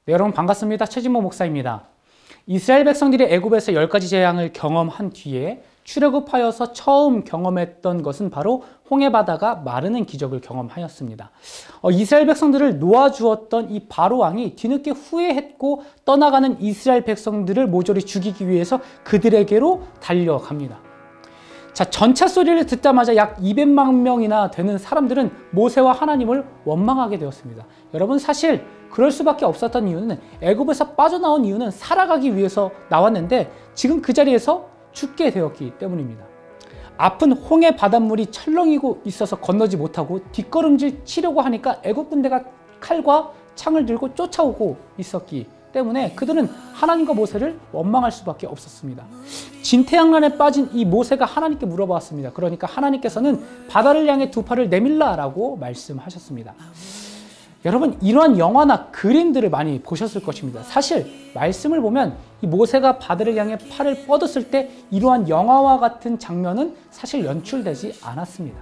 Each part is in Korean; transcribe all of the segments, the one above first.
네, 여러분 반갑습니다. 최진모 목사입니다. 이스라엘 백성들이 애굽에서 10가지 재앙을 경험한 뒤에 출애굽하여서 처음 경험했던 것은 바로 홍해바다가 마르는 기적을 경험하였습니다. 이스라엘 백성들을 놓아주었던 이 바로 왕이 뒤늦게 후회했고 떠나가는 이스라엘 백성들을 모조리 죽이기 위해서 그들에게로 달려갑니다. 자, 전차 소리를 듣자마자 약 200만 명이나 되는 사람들은 모세와 하나님을 원망하게 되었습니다. 여러분, 사실 그럴 수밖에 없었던 이유는 애굽에서 빠져나온 이유는 살아가기 위해서 나왔는데 지금 그 자리에서 죽게 되었기 때문입니다. 아픈 홍해 바닷물이 철렁이고 있어서 건너지 못하고 뒷걸음질 치려고 하니까 애굽 군대가 칼과 창을 들고 쫓아오고 있었기 때문에 그들은 하나님과 모세를 원망할 수밖에 없었습니다. 진태양난에 빠진 이 모세가 하나님께 물어보았습니다. 그러니까 하나님께서는 바다를 향해 두 팔을 내밀라라고 말씀하셨습니다. 여러분, 이러한 영화나 그림들을 많이 보셨을 것입니다. 사실 말씀을 보면 이 모세가 바다를 향해 팔을 뻗었을 때 이러한 영화와 같은 장면은 사실 연출되지 않았습니다.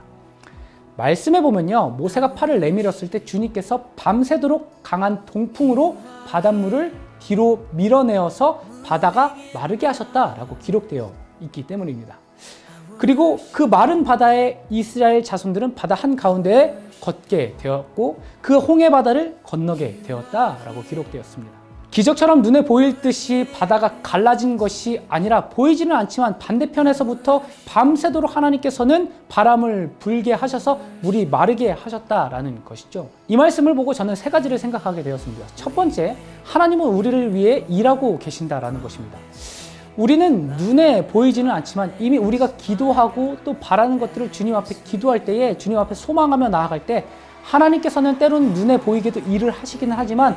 말씀에 보면요, 모세가 팔을 내밀었을 때 주님께서 밤새도록 강한 동풍으로 바닷물을 뒤로 밀어내어서 바다가 마르게 하셨다라고 기록되어 있기 때문입니다. 그리고 그 마른 바다에 이스라엘 자손들은 바다 한가운데에 걷게 되었고 그 홍해 바다를 건너게 되었다라고 기록되었습니다. 기적처럼 눈에 보일 듯이 바다가 갈라진 것이 아니라 보이지는 않지만 반대편에서부터 밤새도록 하나님께서는 바람을 불게 하셔서 물이 마르게 하셨다라는 것이죠. 이 말씀을 보고 저는 세 가지를 생각하게 되었습니다. 첫 번째, 하나님은 우리를 위해 일하고 계신다라는 것입니다. 우리는 눈에 보이지는 않지만 이미 우리가 기도하고 또 바라는 것들을 주님 앞에 기도할 때에 주님 앞에 소망하며 나아갈 때 하나님께서는 때로는 눈에 보이게도 일을 하시기는 하지만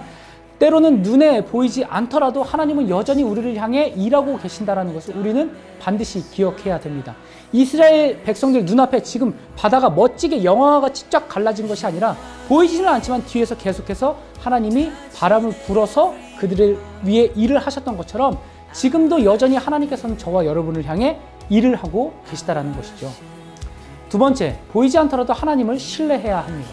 때로는 눈에 보이지 않더라도 하나님은 여전히 우리를 향해 일하고 계신다는 것을 우리는 반드시 기억해야 됩니다. 이스라엘 백성들 눈앞에 지금 바다가 멋지게 영화와 같이 쫙 갈라진 것이 아니라 보이지는 않지만 뒤에서 계속해서 하나님이 바람을 불어서 그들을 위해 일을 하셨던 것처럼 지금도 여전히 하나님께서는 저와 여러분을 향해 일을 하고 계시다는 것이죠. 두 번째, 보이지 않더라도 하나님을 신뢰해야 합니다.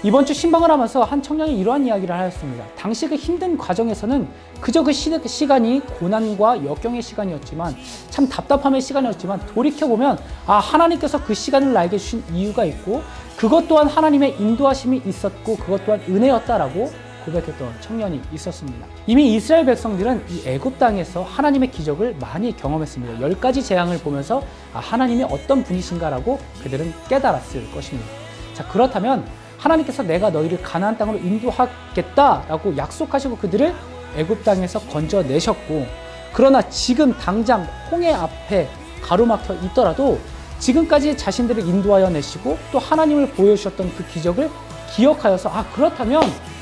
이번 주 신방을 하면서 한 청년이 이러한 이야기를 하였습니다. 당시 그 힘든 과정에서는 그저 그 시간이 고난과 역경의 시간이었지만 참 답답함의 시간이었지만 돌이켜보면 하나님께서 그 시간을 나에게 주신 이유가 있고 그것 또한 하나님의 인도하심이 있었고 그것 또한 은혜였다라고 고백했던 청년이 있었습니다. 이미 이스라엘 백성들은 이 애굽 땅에서 하나님의 기적을 많이 경험했습니다. 10가지 재앙을 보면서 하나님이 어떤 분이신가라고 그들은 깨달았을 것입니다. 자, 그렇다면 하나님께서 내가 너희를 가나안 땅으로 인도하겠다라고 약속하시고 그들을 애굽 땅에서 건져내셨고 그러나 지금 당장 홍해 앞에 가로막혀 있더라도 지금까지 자신들을 인도하여 내시고 또 하나님을 보여주셨던 그 기적을 기억하여서 그렇다면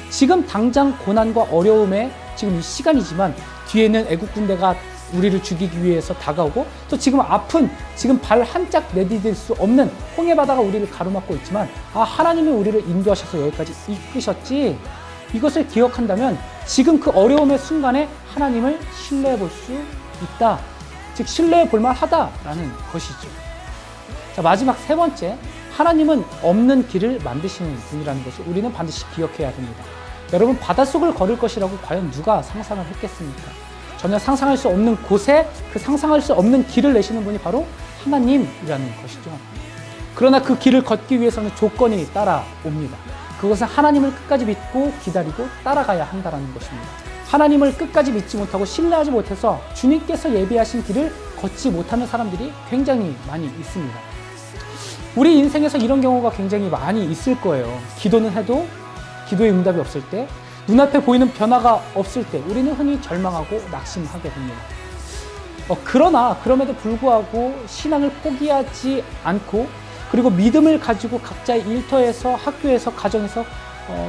지금 당장 고난과 어려움에 지금 이 시간이지만 뒤에는 애국 군대가 우리를 죽이기 위해서 다가오고 또 지금 아픈 지금 발 한 짝 내디딜 수 없는 홍해 바다가 우리를 가로막고 있지만 하나님이 우리를 인도하셔서 여기까지 이끄셨지 이것을 기억한다면 지금 그 어려움의 순간에 하나님을 신뢰해 볼 수 있다. 즉 신뢰해 볼 만하다라는 것이죠. 자, 마지막 세 번째, 하나님은 없는 길을 만드시는 분이라는 것을 우리는 반드시 기억해야 됩니다. 여러분, 바닷속을 걸을 것이라고 과연 누가 상상을 했겠습니까? 전혀 상상할 수 없는 곳에 그 상상할 수 없는 길을 내시는 분이 바로 하나님이라는 것이죠. 그러나 그 길을 걷기 위해서는 조건이 따라옵니다. 그것은 하나님을 끝까지 믿고 기다리고 따라가야 한다는 것입니다. 하나님을 끝까지 믿지 못하고 신뢰하지 못해서 주님께서 예비하신 길을 걷지 못하는 사람들이 굉장히 많이 있습니다. 우리 인생에서 이런 경우가 굉장히 많이 있을 거예요. 기도는 해도 기도의 응답이 없을 때, 눈앞에 보이는 변화가 없을 때 우리는 흔히 절망하고 낙심하게 됩니다. 그러나 그럼에도 불구하고 신앙을 포기하지 않고 그리고 믿음을 가지고 각자의 일터에서 학교에서 가정에서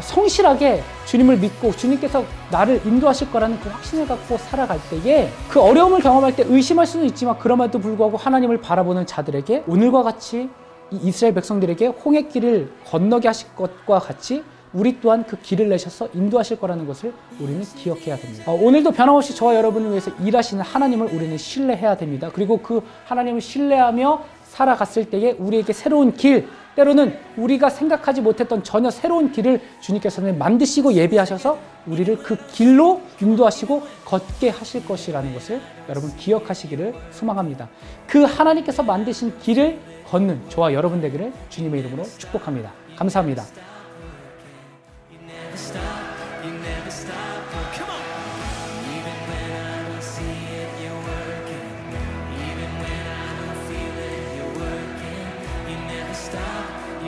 성실하게 주님을 믿고 주님께서 나를 인도하실 거라는 그 확신을 갖고 살아갈 때에 그 어려움을 경험할 때 의심할 수는 있지만 그럼에도 불구하고 하나님을 바라보는 자들에게 오늘과 같이 이 이스라엘 백성들에게 홍해길을 건너게 하실 것과 같이 우리 또한 그 길을 내셔서 인도하실 거라는 것을 우리는 기억해야 됩니다. 오늘도 변함없이 저와 여러분을 위해서 일하시는 하나님을 우리는 신뢰해야 됩니다. 그리고 그 하나님을 신뢰하며 살아갔을 때에 우리에게 새로운 길, 때로는 우리가 생각하지 못했던 전혀 새로운 길을 주님께서는 만드시고 예비하셔서 우리를 그 길로 인도하시고 걷게 하실 것이라는 것을 여러분 기억하시기를 소망합니다. 그 하나님께서 만드신 길을 걷는 저와 여러분 되기를 주님의 이름으로 축복합니다. 감사합니다.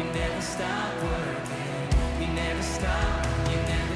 You never stop working. You never stop. You never